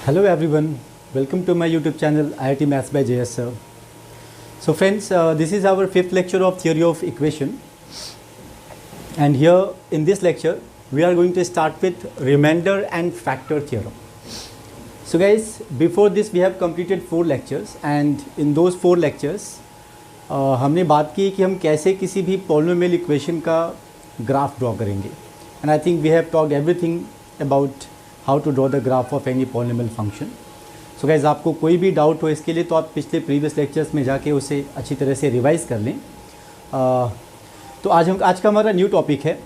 Hello everyone, welcome to my YouTube channel IIT Maths by JS sir. So friends, this is our fifth lecture of theory of equation, and here in this lecture we are going to start with remainder and factor theorem. So guys, before this we have completed 4 lectures, and in those 4 lectures हमने बात की कि हम कैसे किसी भी polynomial equation का graph draw करेंगे, and I think we have talked everything about how to draw the graph of any polynomial function. So guys, आपको कोई भी डाउट हो इसके लिए तो आप पिछले प्रीवियस लेक्चर्स में जाके उसे अच्छी तरह से रिवाइज कर लें. तो आज का हमारा न्यू टॉपिक है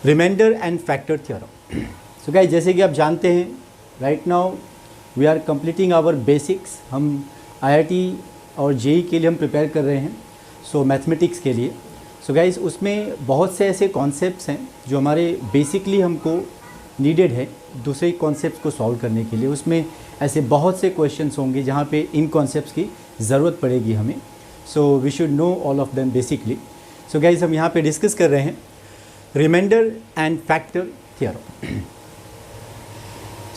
reminder and factor theorem. So guys, जैसे कि आप जानते हैं right now we are completing our basics. हम IIT और JEE के लिए हम प्रिपेयर कर रहे हैं, सो मैथमेटिक्स के लिए. सो गाइस, उसमें बहुत से ऐसे कॉन्सेप्ट्स हैं जो हमारे बेसिकली हमको नीडेड है दूसरे कॉन्सेप्ट्स को सॉल्व करने के लिए. उसमें ऐसे बहुत से क्वेश्चंस होंगे जहाँ पे इन कॉन्सेप्ट्स की ज़रूरत पड़ेगी हमें. So we should know all of them basically. So guys, हम यहाँ पे डिस्कस कर रहे हैं reminder and factor theorem.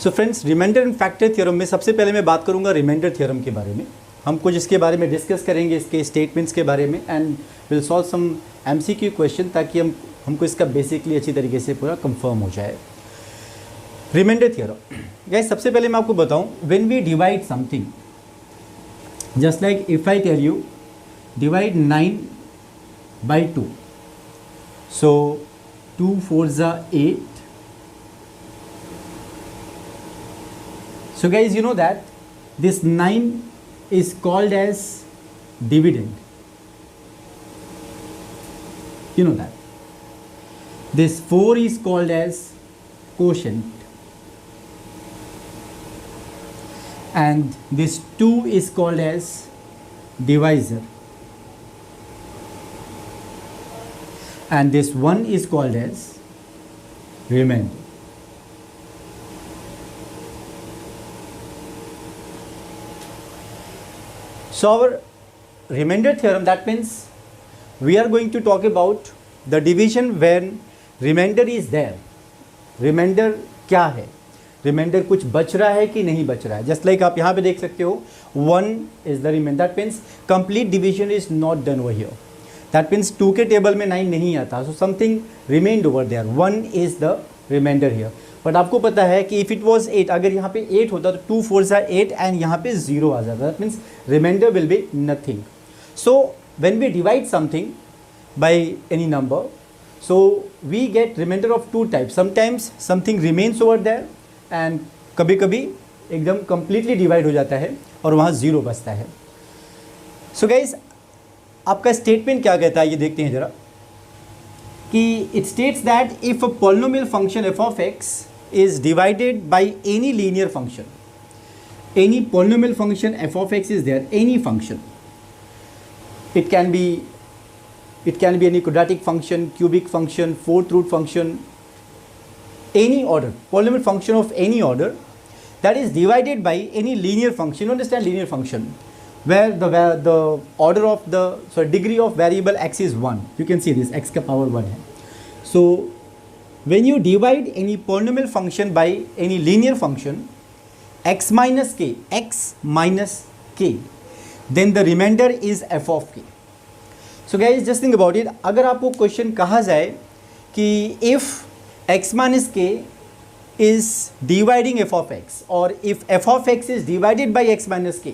So friends, reminder and factor theorem में सबसे पहले मैं बात करूँगा रिमाइंडर थ्योरम के बारे में. हम कुछ इसके बारे में डिस्कस करेंगे, इसके स्टेटमेंट्स के बारे में, and will solve some MCQ question ताकि हमको इसका बेसिकली अच्छी तरीके से पूरा कंफर्म हो जाए. रिमाइंडर थ्योरम गाइस, सबसे पहले मैं आपको बताऊं, when we divide something, just like if I tell you divide 9 by 2, so 2 4s are 8. So guys, you know that this 9 is called as dividend. You know that this 4 is called as quotient, and this 2 is called as divisor, and this 1 is called as remainder. So our remainder theorem, that means we are going to talk about the division when remainder is there. remainder क्या है, reminder कुछ बच रहा है कि नहीं बच रहा है. जस्ट लाइक आप यहाँ पे देख सकते हो 1 is the reminder. That means complete division is not done over here. That means 2 के टेबल में 9 नहीं आता, so something remained over there. 1 is the reminder here. But आपको पता है कि इफ इट वॉज 8, अगर यहाँ पे 8 होता तो 2 4s are 8 एंड यहाँ पे 0 आ जाता. That means reminder will be nothing. So when we divide something by any number, so we get remainder of 2 types. Sometimes something remains over there and कभी कभी एकदम completely divide हो जाता है और वहाँ 0 बचता है. So guys, आपका statement क्या कहता है ये देखते हैं ज़रा, कि it states that if a polynomial function f of x is divided by any linear function, any polynomial function f of x is there, any function, it can be any quadratic function, cubic function, fourth root function, any order, polynomial function of any order that is divided by any linear function. You understand linear function, where the order of the degree of variable x is 1. You can see this x ka power 1 hai. So when you divide any polynomial function by any linear function x minus k, then the remainder is f of k. So guys, just think about it. अगर आपको question कहा जाए कि if x minus के is dividing f of x, और if f of x is divided by x minus के,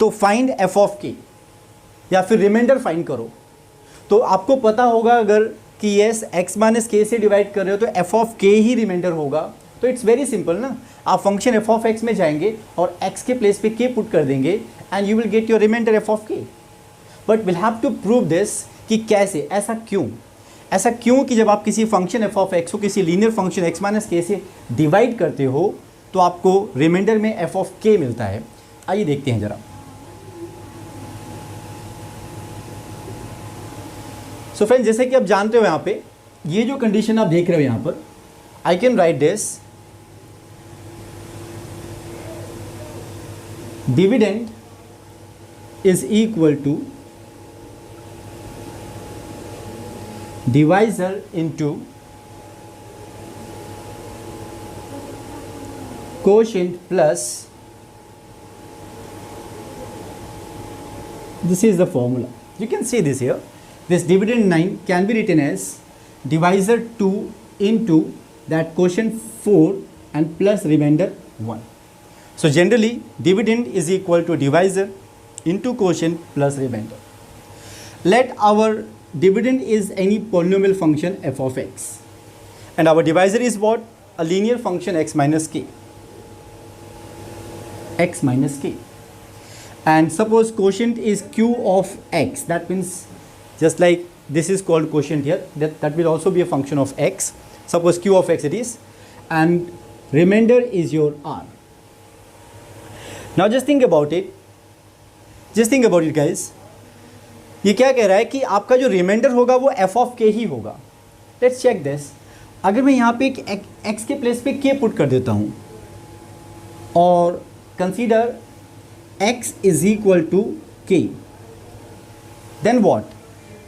तो find f of k, या फिर रिमाइंडर फाइंड करो. तो आपको पता होगा अगर कि येस x माइनस के से डिवाइड कर रहे हो तो f ऑफ k ही रिमाइंडर होगा. तो इट्स वेरी सिंपल ना, आप फंक्शन f ऑफ x में जाएंगे और x के प्लेस पे k पुट कर देंगे and you will get your reminder f of k. But will have to prove this कि कैसे, ऐसा क्यों कि जब आप किसी फंक्शन f ऑफ x को किसी लीनियर फंक्शन x माइनस के से डिवाइड करते हो तो आपको रिमाइंडर में f ऑफ k मिलता है. आइए देखते हैं ज़रा. सो फ्रेंड्स, जैसे कि आप जानते हो यहाँ पे ये जो कंडीशन आप देख रहे हो यहाँ पर, I can write this dividend is equal to divisor into quotient plus, this is the formula. You can see this here. This dividend 9 can be written as divisor 2 into that quotient 4 and plus remainder 1. So generally dividend is equal to divisor into quotient plus remainder. Let our dividend is any polynomial function f of x, and our divisor is what? A linear function x minus k. X minus k. And suppose quotient is q of x, that means just like this is called quotient here, that will also be a function of x. Suppose q of x it is, and remainder is your r. Now just think about it. Just think about it guys. ये क्या कह रहा है कि आपका जो reminder होगा वो f of k ही होगा. Let's check this. अगर मैं यहाँ पे एक x के प्लेस पे k पुट कर देता हूँ और consider x is equal to k, then what?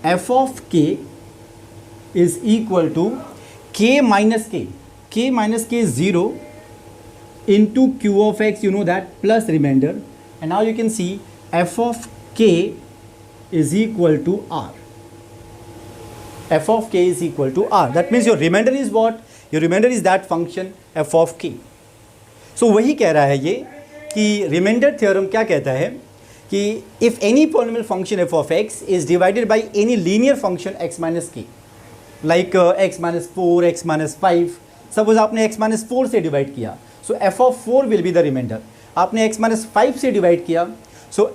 f of k is equal to k minus k. K minus k is 0 into q of x, you know that, plus remainder, and now you can see f of k is equal to r. F of k is equal to r. That means your remainder is what? Your remainder is that function f of k. So वही कह रहा है ये कि remainder theorem क्या कहता है कि if any polynomial function f of x is divided by any linear function x minus k, like x minus 4, x minus 5, suppose आपने x minus 4 से divide किया, so f of 4 will be the remainder. आपने x minus 5 से divide किया, so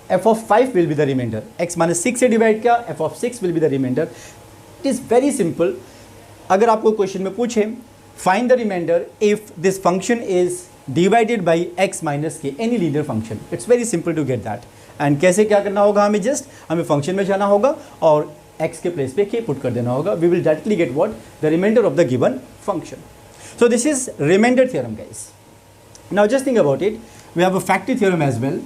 f of 5 will be the remainder. x minus 6 से divide किया, f of 6 will be the remainder. It is very simple. अगर आपको question में पूछे find the remainder if this function is divided by x minus k, any linear function, it's very simple to get that. And कैसे क्या करना होगा, हमें just हमें function में जाना होगा और x के place पे k put कर देना होगा. We will directly get what? The remainder of the given function. So this is remainder theorem guys. Now just think about it. We have a factor theorem as well.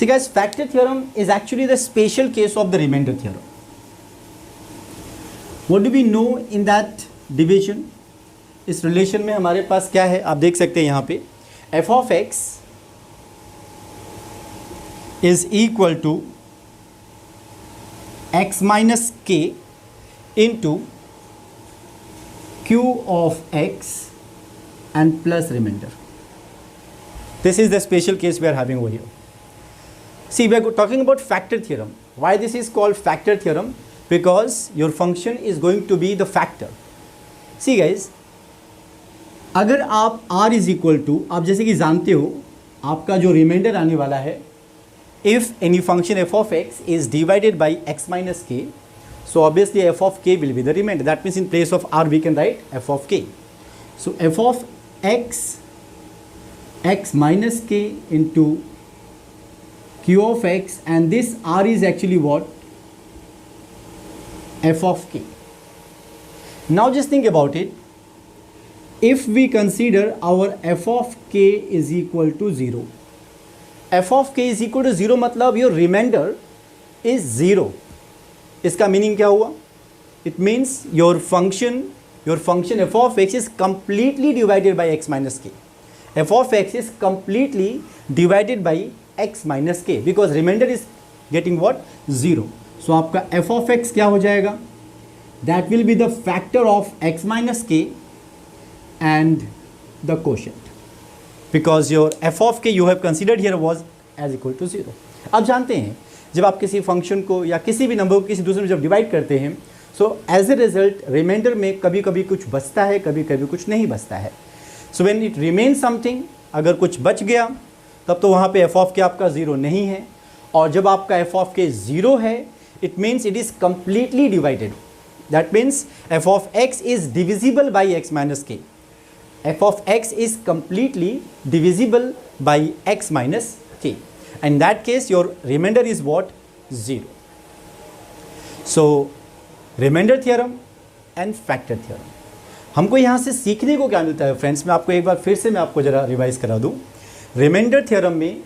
See guys, factor theorem is actually the special case of the remainder theorem. What do we know in that division? इस relation में हमारे पास क्या है आप देख सकते हैं यहाँ पे f of x is equal to x minus k into q of x and plus remainder. This is the special case we are having over here. See, we are talking about factor theorem. Why this is called factor theorem? Because your function is going to be the factor. See guys, अगर आप r is equal to, आप जैसे कि जानते हो आपका जो reminder आने वाला है, if any function f of x is divided by x minus k, so obviously f of k will be the remainder. That means in place of r we can write f of k. So f of x, x minus k into q of x, and this r is actually what? F of k. Now just think about it. If we consider our f of k is equal to 0, f of k is equal to 0 मतलब your remainder is 0. इसका meaning क्या हुआ? It means your function f of x is completely divided by x minus k. f of x is completely divided by x minus k because remainder is getting what? 0. So आपका f of x क्या हो जाएगा? That will be the factor of x minus k and the quotient, because your f of k you have considered here was as equal to 0. आप जानते हैं जब आप किसी फंक्शन को या किसी भी नंबर को किसी दूसरे में जब डिवाइड करते हैं, so as a result reminder में कभी कभी कुछ बचता है, कभी कभी कुछ नहीं बचता है. So when it remain something, अगर कुछ बच गया तब तो वहाँ पे f of k आपका 0 नहीं है, और जब आपका f of k 0 है it means it is completely divided. That means f of x is divisible by x minus k. f of x is completely divisible by x minus k. In that case your remainder is what? 0. So remainder theorem and factor theorem. हमको यहाँ से सीखने को क्या मिलता है friends? मैं आपको एक बार फिर से मैं आपको ज़रा रिवाइज करा दूँ. रिमाइंडर थ्योरम में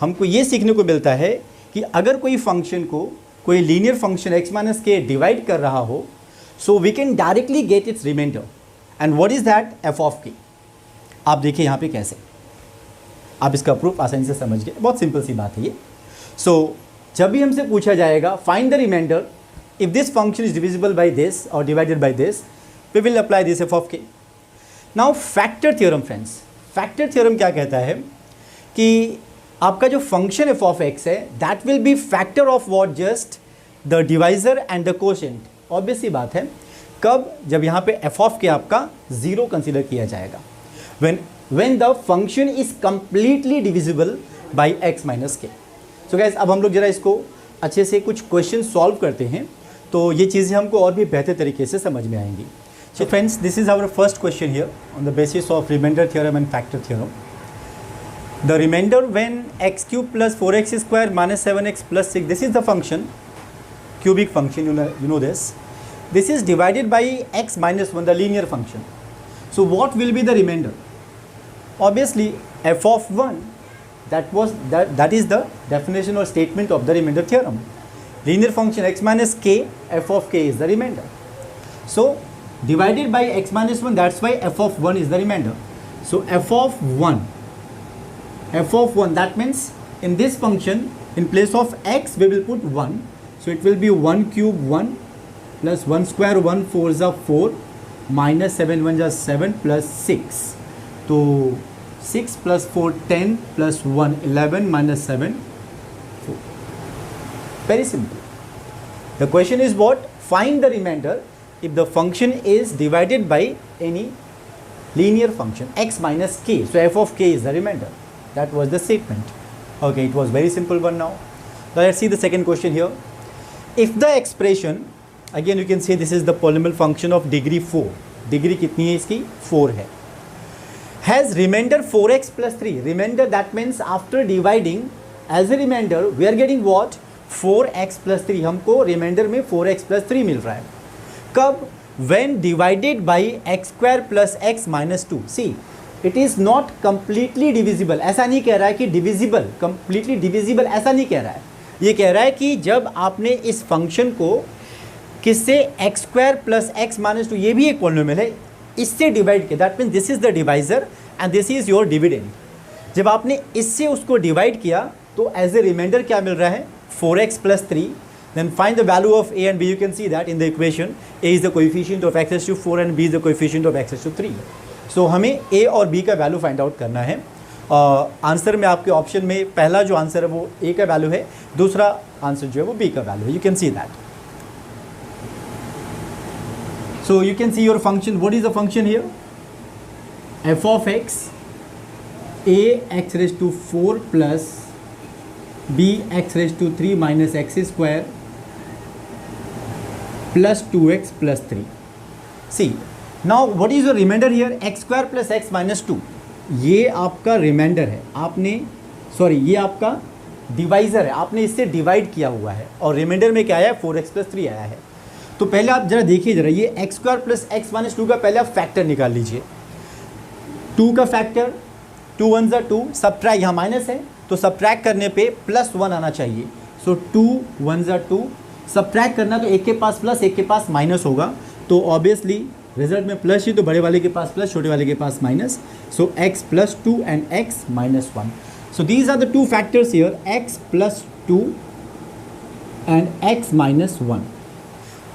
हमको ये सीखने को मिलता है कि अगर कोई फंक्शन को कोई लीनियर फंक्शन x माइनस के डिवाइड कर रहा हो, so we can directly get its reminder, and what is that? f of k। आप देखिए यहाँ पे कैसे, आप इसका प्रूफ आसानी से समझ गए, बहुत सिंपल सी बात है ये। सो जब भी हमसे पूछा जाएगा find the remainder if this function is divisible by this और divided by this, we will apply this f of k। Now factor theorem friends, factor theorem क्या कहता है कि आपका जो फंक्शन f ऑफ x है that will be factor of what? Just the divisor and the quotient. Obvious सी बात है, कब? जब यहाँ पे f ऑफ k आपका 0 कंसीडर किया जाएगा, when the function is completely divisible by x minus k। So guys, अब हम लोग जरा इसको अच्छे से कुछ क्वेश्चन सॉल्व करते हैं, तो ये चीज़ें हमको और भी बेहतर तरीके से समझ में आएंगी। So friends, this is our first question here on the basis of reminder theorem and factor theorem. The reminder when x cube plus 4x square minus 7x plus 6, this is the function, cubic function, you know this. This is divided by x minus 1, the linear function. So what will be the remainder? Obviously f of 1, that is the definition or statement of the remainder theorem. Linear function x minus k, f of k is the remainder. So divided by x minus 1, that's why f of 1 is the remainder. So f of 1, that means in this function, in place of x we will put 1. So it will be 1 cube 1 plus 1 square 1 4 is 4 minus 7 1 is 7 plus 6. So 6 plus 4 10 plus 1 11 minus 7 4. Very simple. The question is what? Find the remainder if the function is divided by any linear function x minus k. So f of k is the remainder. That was the statement. Okay, it was very simple one now. Now let's see the second question here. If the expression, again you can say this is the polynomial function of degree 4, degree कितनी है इसकी? 4 है, has remainder 4x plus 3, remainder that means after dividing as a remainder we are getting what? 4x plus 3, हमको remainder में 4x plus 3 मिल रहा है। कब? when divided by x square plus x minus 2। see, it is not completely divisible, ऐसा नहीं कह रहा है कि divisible, completely divisible ऐसा नहीं कह रहा है, ये कह रहा है कि जब आपने इस फंक्शन को किससे x square plus x minus 2, ये भी एक पॉलिनोमियल है, इससे डिवाइड किया, that means this is the divisor and this is your dividend. जब आपने इससे उसको डिवाइड किया तो एज ए रिमाइंडर क्या मिल रहा है? 4x plus 3। Then find the value of a and b। You can see that in the equation a is the coefficient of x to 4 and b is the coefficient of x to 3। सो हमें a और b का value find out करना है। Answer में आपके option में पहला जो आंसर है वो ए का वैल्यू है, दूसरा आंसर जो है वो बी का वैल्यू है। You can see that. So you can see your function, what is the function here? F of x a x raise to 4 plus b x raise to 3 minus x square plus 2x plus 3। See now what is your reminder here? X square plus x minus 2, ये आपका reminder है, आपने ये आपका divisor है, आपने इससे divide किया हुआ है और रिमाइंडर में क्या आया है? 4x प्लस 3 आया है। तो पहले आप जरा देखिए, जरा ये x square plus x minus 2 का पहले आप फैक्टर निकाल लीजिए। 2 का फैक्टर 2 1 ज़ा 2, सब्ट्रैक्ट, यहाँ माइनस है तो सब्ट्रैक्ट करने पे प्लस 1 आना चाहिए। सो 2 1 ज़ा 2, सब्ट्रैक्ट करना तो एक के पास प्लस एक के पास माइनस होगा, तो ऑब्वियसली रिजल्ट में प्लस ही, तो बड़े वाले के पास प्लस छोटे वाले के पास minus. So x plus 2 and x minus 1। So these are the two factors here, x plus 2 and x minus 1।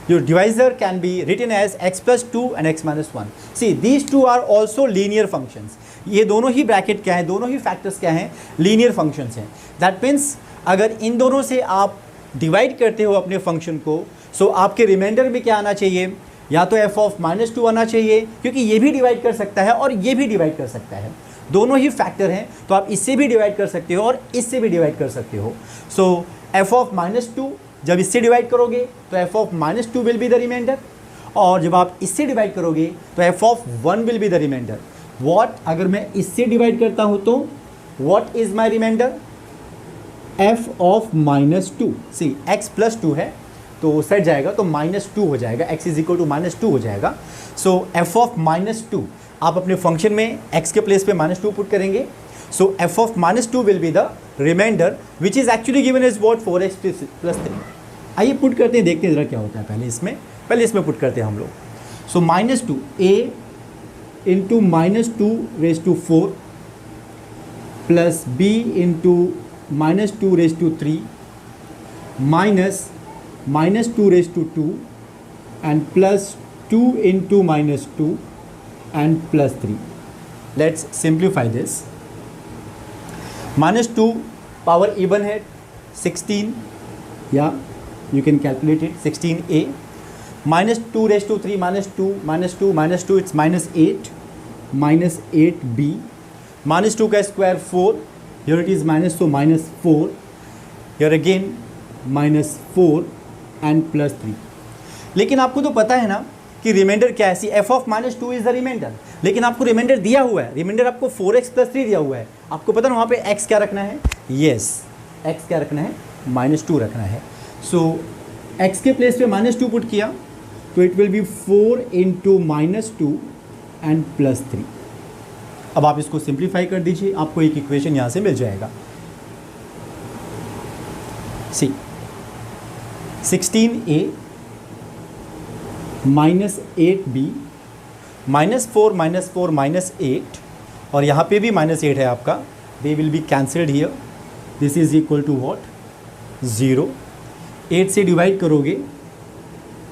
Your divisor can be written as x plus 2 and x minus 1। See these two are also linear functions. ये दोनों ही bracket क्या है? दोनों ही factors क्या हैं? Linear functions हैं। That means अगर इन दोनों से आप डिवाइड करते हो अपने फंक्शन को, सो आपके रिमाइंडर में क्या आना चाहिए? या तो f ऑफ माइनस 2 आना चाहिए, क्योंकि ये भी डिवाइड कर सकता है और ये भी डिवाइड कर सकता है, दोनों ही फैक्टर हैं, तो आप इससे भी डिवाइड कर सकते हो और इससे भी डिवाइड कर सकते हो। सो f ऑफ माइनस 2 जब इससे डिवाइड करोगे तो f of minus 2 will be the remainder, और जब आप इससे डिवाइड करोगे तो f of 1 will be the remainder. What? अगर मैं इससे डिवाइड करता हूँ तो what is my remainder? f of minus 2। See x plus 2 है तो सेट जाएगा तो -2 हो जाएगा, x इज इक्वल टू -2 हो जाएगा। सो f ऑफ -2, आप अपने फंक्शन में x के प्लेस पे -2 पुट करेंगे, so f of -2 will be the remainder which is actually given is what 4x plus 3। आइए पुट करते हैं, देखते हैं ज़रा क्या होता है। पहले इसमें पुट करते हैं हम लोग। सो -2 a into -2⁻4 plus b into -2⁻3 minus -2⁻2 and plus 2 into -2 and plus 3. Let's simplify this. -2 power even है 16, yeah, you can calculate it, 16a. -2⁻3 -2 it's -8 -8b. -2 का square 4, here it is minus, so -4, here again -4 and plus 3. लेकिन आपको तो पता है ना कि remainder क्या है, see f of -2 is the remainder. लेकिन आपको रिमाइंडर दिया हुआ है, रिमाइंडर आपको 4x प्लस 3 दिया हुआ है। आपको पता ना वहाँ पे x क्या रखना है, यस x क्या रखना है, -2 रखना है। सो x के प्लेस पे -2 पुट किया तो it will be 4 into -2 and plus 3। अब आप इसको सिंप्लीफाई कर दीजिए, आपको एक इक्वेशन यहाँ से मिल जाएगा। सी 16a -8b -4 -8 और यहाँ पे भी -8 है आपका, they will be cancelled here, this is equal to what 0। 8 से डिवाइड करोगे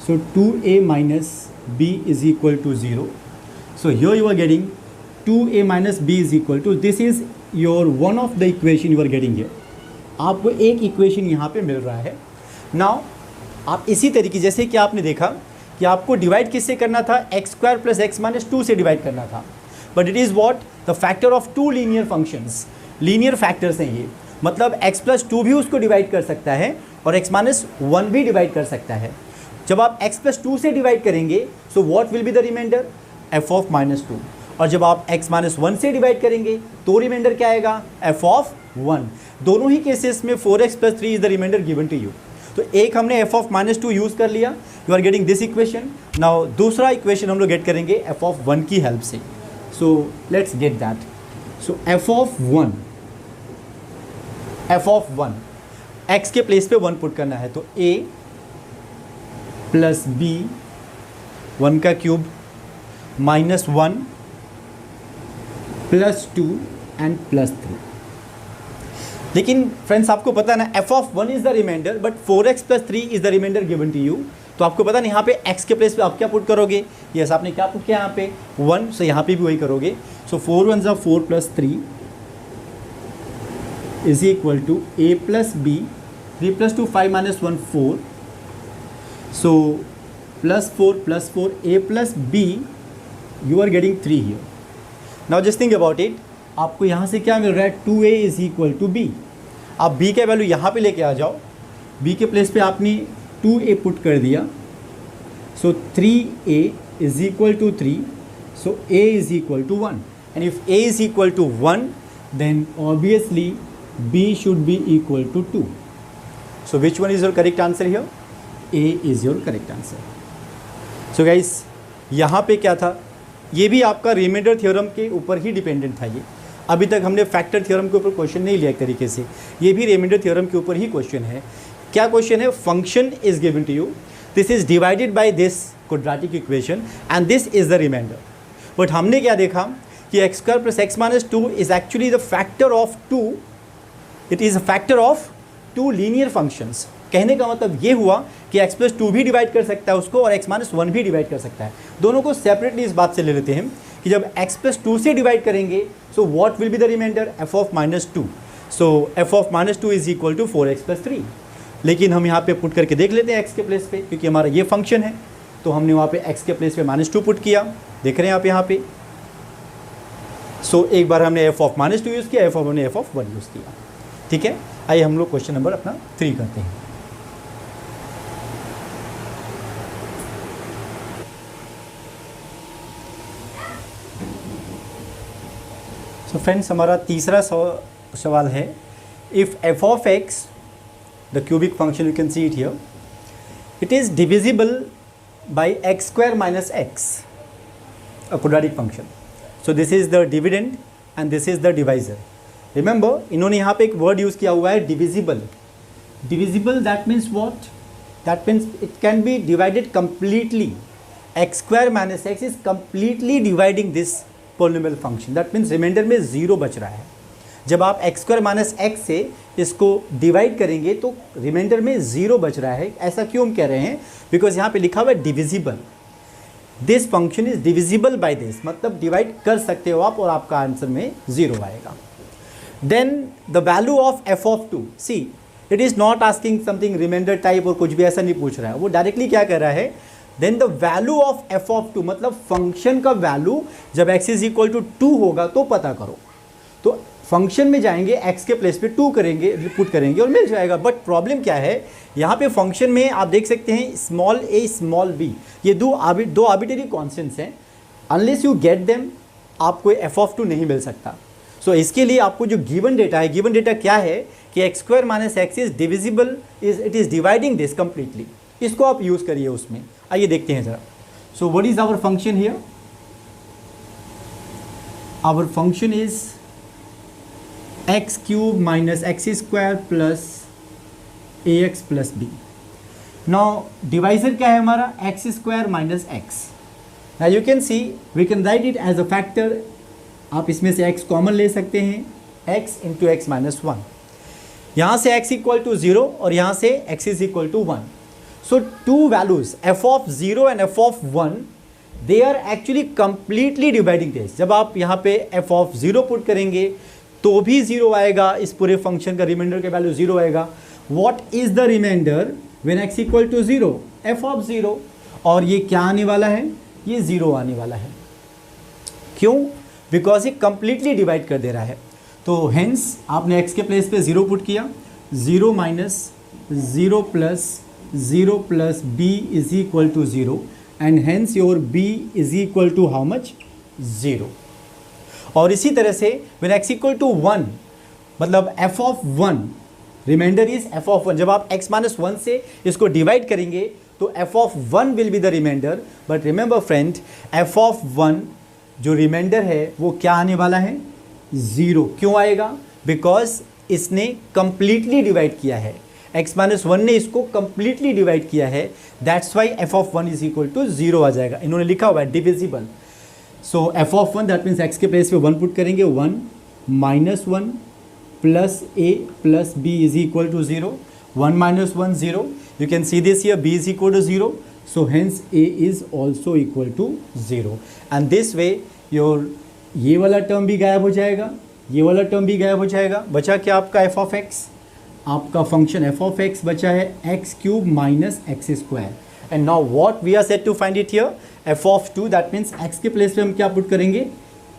so 2a minus b is equal to 0। So here you are getting 2a minus b is equal to, this is your one of the equation you are getting here. आपको एक equation यहाँ पे मिल रहा है। Now आप इसी तरीके, जैसे कि आपने देखा कि आपको डिवाइड किससे करना था, x² प्लस x माइनस 2 से डिवाइड करना था, but it is what the factor of 2 linear functions. Linear factors हैं ये, मतलब x प्लस 2 भी उसको डिवाइड कर सकता है और x माइनस 1 भी डिवाइड कर सकता है। जब आप x प्लस 2 से डिवाइड करेंगे so what will be the remainder, f of -2, और जब आप x माइनस 1 से डिवाइड करेंगे तो रिमाइंडर क्या आएगा, f ऑफ 1। दोनों ही केसेस में 4x plus 3 is the remainder given to you. तो एक हमने f ऑफ -2 यूज़ कर लिया, you are getting this equation. Now दूसरा इक्वेशन हम लोग गेट करेंगे f ऑफ 1 की हेल्प से। So let's get that. So f of 1 x के प्लेस पे 1 पुट करना है, तो a प्लस b 1 का क्यूब -1 प्लस 2 एंड प्लस 3। लेकिन फ्रेंड्स आपको पता है ना f of 1 is the remainder but 4x plus 3 is the remainder given to you. तो आपको पता नहीं यहाँ पे x के प्लेस पे आप क्या पुट करोगे, यस आपने क्या पुट किया यहाँ पे 1, सो यहाँ पे भी वही करोगे। So 4 1 4 plus 3 is equal to a plus b, 3 plus 2 5 minus 1 4, so plus 4 a plus b, you are getting 3 हियर। Now just think about it, आपको यहाँ से क्या मिल रहा है, 2a is equal to b। आप b का वैल्यू यहाँ पे लेके आ जाओ, b के प्लेस पे आपने 2a पुट कर दिया, so 3a is equal to 3, so a is equal to 1, and if a is equal to 1 then obviously b should be equal to 2। So which one is your correct answer here, a is your correct answer. So guys यहाँ पे क्या था, ये भी आपका remainder theorem के ऊपर ही dependent था। ये अभी तक हमने फैक्टर थ्योरम के ऊपर क्वेश्चन नहीं लिया एक तरीके से, ये भी रिमाइंडर थ्योरम के ऊपर ही क्वेश्चन है। क्या क्वेश्चन है, function is given to you, this is divided by this quadratic equation and this is the remainder. But हमने क्या देखा कि x² plus x minus 2 is actually the factor of 2, it is a factor of 2 linear functions. कहने का मतलब ये हुआ कि x प्लस 2 भी डिवाइड कर सकता है उसको और x माइनस 1 भी डिवाइड कर सकता है। दोनों को सेपरेटली इस बात से ले लेते हैं कि जब x प्लस 2 से डिवाइड करेंगे so what will be the remainder, f of -2। So f of -2 is equal to 4x plus 3। लेकिन हम यहाँ पे पुट करके देख लेते हैं x के प्लेस पे, क्योंकि हमारा ये फंक्शन है तो हमने वहाँ पे x के प्लेस पे -2 पुट किया, देख रहे हैं आप यहाँ पे। सो एक बार हमने f ऑफ -2 यूज़ किया, हमने f ऑफ 1 यूज़ किया, ठीक है। आइए हम लोग क्वेश्चन नंबर अपना 3 करते हैं। सो फ्रेंड्स हमारा तीसरा सवाल है, if f of x the cubic function, you can see it here, it is divisible by x² minus x, a quadratic function. So this is the dividend and this is the divisor. Remember इन्होंने यहाँ पे एक word use किया हुआ है divisible. Divisible that means what? That means it can be divided completely. X square minus X is completely dividing this polynomial function. That means reminder में zero बच रहा है. जब आप एक्स स्क्वायर माइनस एक्स से इसको डिवाइड करेंगे तो रिमाइंडर में ज़ीरो बच रहा है. ऐसा क्यों हम कह रहे हैं? बिकॉज यहाँ पे लिखा हुआ है divisible. This function is divisible by this, मतलब डिवाइड कर सकते हो आप और आपका आंसर में ज़ीरो आएगा. Then the value of F of two. See it is not asking something remainder type और कुछ भी ऐसा नहीं पूछ रहा है. वो डायरेक्टली क्या कर रहा है? Then the value of F of two, मतलब फंक्शन का वैल्यू जब एक्स इज इक्वल टू 2 होगा तो पता करो. तो फंक्शन में जाएंगे, एक्स के प्लेस पे 2 करेंगे, पुट करेंगे और मिल जाएगा. बट प्रॉब्लम क्या है? यहाँ पे फंक्शन में आप देख सकते हैं स्मॉल ए स्मॉल बी, ये दो आर्बिट्रेरी कॉन्स्टेंट्स हैं. अनलेस यू गेट देम आपको एफ ऑफ टू नहीं मिल सकता. सो इसके लिए आपको जो गिवन डेटा है, गिवन डेटा क्या है कि X square minus X is divisible, it is dividing this completely. इसको आप यूज़ करिए उसमें. आइए देखते हैं ज़रा. So what is our function here? Our function is X cube minus x square plus A X plus B. Now divisor क्या है हमारा? X square minus X. Now you can see we can write it as a factor. आप इसमें से x common ले सकते हैं, x into x minus 1. यहाँ से x इक्वल टू 0 और यहाँ से x is equal to 1. So two values f of 0 and f of 1 they are actually completely dividing this. जब आप यहाँ पे f ऑफ 0 पुट करेंगे तो भी 0 आएगा. इस पूरे फंक्शन का रिमाइंडर का वैल्यू 0 आएगा. What is the reminder when x equal to 0? f of 0. और ये क्या आने वाला है? ये 0 आने वाला है. क्यों? बिकॉज ये कंप्लीटली डिवाइड कर दे रहा है. तो हेंस आपने x के प्लेस पे 0 पुट किया. 0 minus 0 plus b is equal to 0 and hence your b is equal to how much? 0. और इसी तरह से व्हेन x इक्वल टू 1, मतलब f of 1, remainder is f of 1. जब आप x माइनस 1 से इसको डिवाइड करेंगे तो f of 1 will be the remainder. But remember friend, f of 1 जो रिमाइंडर है वो क्या आने वाला है? 0. क्यों आएगा? बिकॉज इसने कंप्लीटली डिवाइड किया है. x माइनस 1 ने इसको कंप्लीटली डिवाइड किया है. That's why f of 1 is equal to 0 आ जाएगा. इन्होंने लिखा हुआ है divisible. So f of 1 that means x के प्लेस पे 1 पुट करेंगे. 1 minus 1 plus a plus b is equal to 0. 1 minus 1 0. You can see this here, b is equal to 0. So hence a is also equal to 0. And this way your ये वाला term भी गायब हो जाएगा, ये वाला term भी गायब हो जाएगा. बचा क्या आपका f of x? आपका फंक्शन f of x बचा है x cube minus x square. And now what we are set to find it here? f of 2 that means x के प्लेस पे हम क्या पुट करेंगे?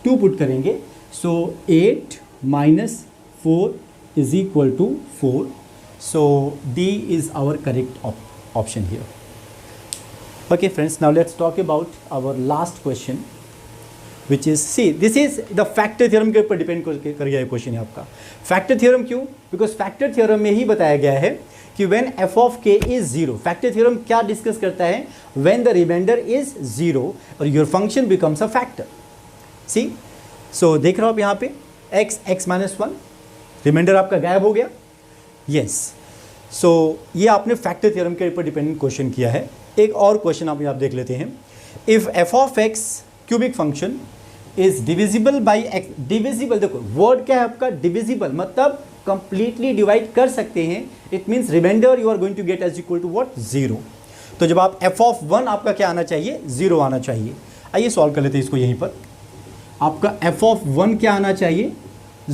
2 पुट करेंगे. So 8 minus 4 is equal to 4. So D is our correct option here. Okay friends, now let's talk about our last question, which is, see this is the factor theorem के ऊपर depend कर गया है question है आपका. Factor theorem क्यों? Because factor theorem में ही बताया गया है कि when f of k is 0. Factor theorem क्या डिस्कस करता है? when the remainder is 0 और your function becomes a factor. See, so देख रहे हो आप यहाँ पे x minus 1, रिमाइंडर आपका गायब हो गया. यस. सो ये आपने फैक्टर थ्योरम के ऊपर डिपेंडेंट क्वेश्चन किया है. एक और क्वेश्चन आप देख लेते हैं. If F of x cubic function is divisible by x. Divisible, देखो वर्ड क्या है आपका? डिविजिबल, मतलब कंप्लीटली डिवाइड कर सकते हैं. It means remainder you are going to get as equal to what? 0. तो जब आप एफ ऑफ 1 आपका क्या आना चाहिए? 0 आना चाहिए. आइए सॉल्व कर लेते हैं इसको. यहीं पर आपका एफ ऑफ 1 क्या आना चाहिए?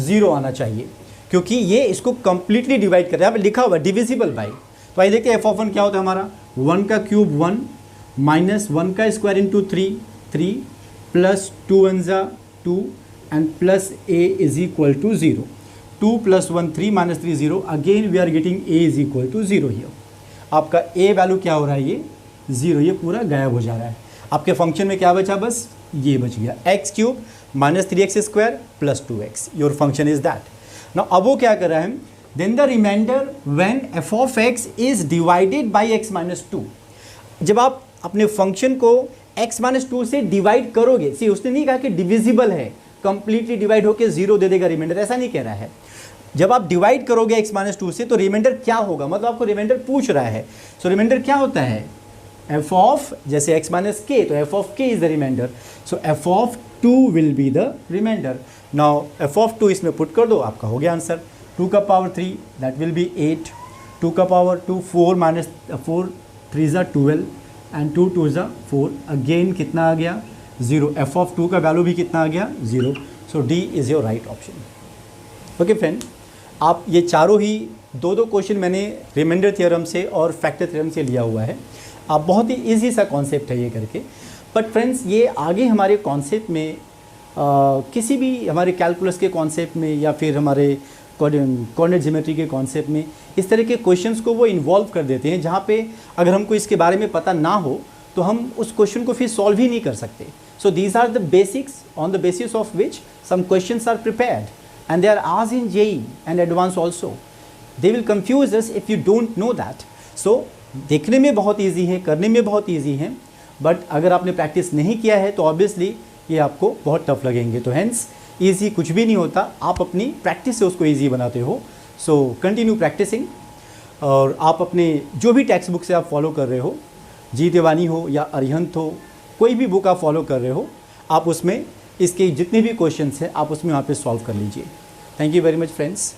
0 आना चाहिए, क्योंकि ये इसको कंप्लीटली डिवाइड कर रहा है. यहाँ पे लिखा हुआ डिविजिबल बाई. तो आइए देखते हैं एफ ऑफ 1 क्या होता है हमारा. 1 का क्यूब 1 माइनस 1 का स्क्वायर इंटू 3 प्लस 2 1 जा 2 and plus a is equal to 0. 2 plus 1 3 minus 3 0. Again we are getting a is equal to 0 here. आपका a वैल्यू क्या हो रहा है? ये 0. ये पूरा गायब हो जा रहा है. आपके फंक्शन में क्या बचा? बस ये बच गया. X cube minus 3x square plus 2x. Your function is that. ना अब वो क्या कर रहा है? Then the reminder when f of x is divided by x minus 2. जब आप अपने फंक्शन को x माइनस 2 से डिवाइड करोगे, सी उसने नहीं कहा कि डिविजिबल है, कंप्लीटली डिवाइड होकर 0 दे देगा रिमाइंडर, ऐसा नहीं कह रहा है। जब आप डिवाइड करोगे x-2 से तो रिमाइंडर क्या होगा, मतलब आपको रिमाइंडर पूछ रहा है। सो रिमाइंडर क्या होता है, f ऑफ जैसे x-k, तो f of k is the remainder, so f of 2 will be the remainder. Now f of 2 इसमें पुट कर दो, आपका हो गया आंसर। 2 का पावर 3 दैट विल बी 8, 2 का पावर 2 4 माइनस 4 3 ज़ा 12 एंड 2 2 ज़ा 4, अगेन कितना आ गया 0। f ऑफ 2 का वैल्यू भी कितना आ गया 0। So D is your right option. Okay friend, आप ये चारों ही दो क्वेश्चन मैंने रिमाइंडर थ्योरम से और फैक्टर थ्योरम से लिया हुआ है। आप बहुत ही इजी सा कॉन्सेप्ट है ये करके, बट फ्रेंड्स ये आगे हमारे कॉन्सेप्ट में किसी भी हमारे कैलकुलस के कॉन्सेप्ट में या फिर हमारे कोऑर्डिनेट ज्योमेट्री के कॉन्सेप्ट में इस तरह के क्वेश्चंस को वो इन्वॉल्व कर देते हैं, जहाँ पे अगर हमको इसके बारे में पता ना हो तो हम उस क्वेश्चन को फिर सॉल्व ही नहीं कर सकते। So these are the basics on the basis of which some questions are prepared and they are asked in JEE and advanced also. They will confuse us if you don't know that. So देखने में बहुत easy है, करने में बहुत easy है, but अगर आपने प्रैक्टिस नहीं किया है तो ऑब्वियसली ये आपको बहुत टफ लगेंगे। तो हेंस इजी कुछ भी नहीं होता, आप अपनी प्रैक्टिस से उसको इजी बनाते हो। सो कंटिन्यू प्रैक्टिसिंग, और आप अपने जो भी टेक्स्ट बुक से आप फॉलो कर रहे हो, जी देवानी हो या अरिहंत हो, कोई भी बुक आप फॉलो कर रहे हो, आप उसमें इसके जितने भी क्वेश्चंस हैं आप उसमें वहाँ पे सॉल्व कर लीजिए। Thank you very much friends.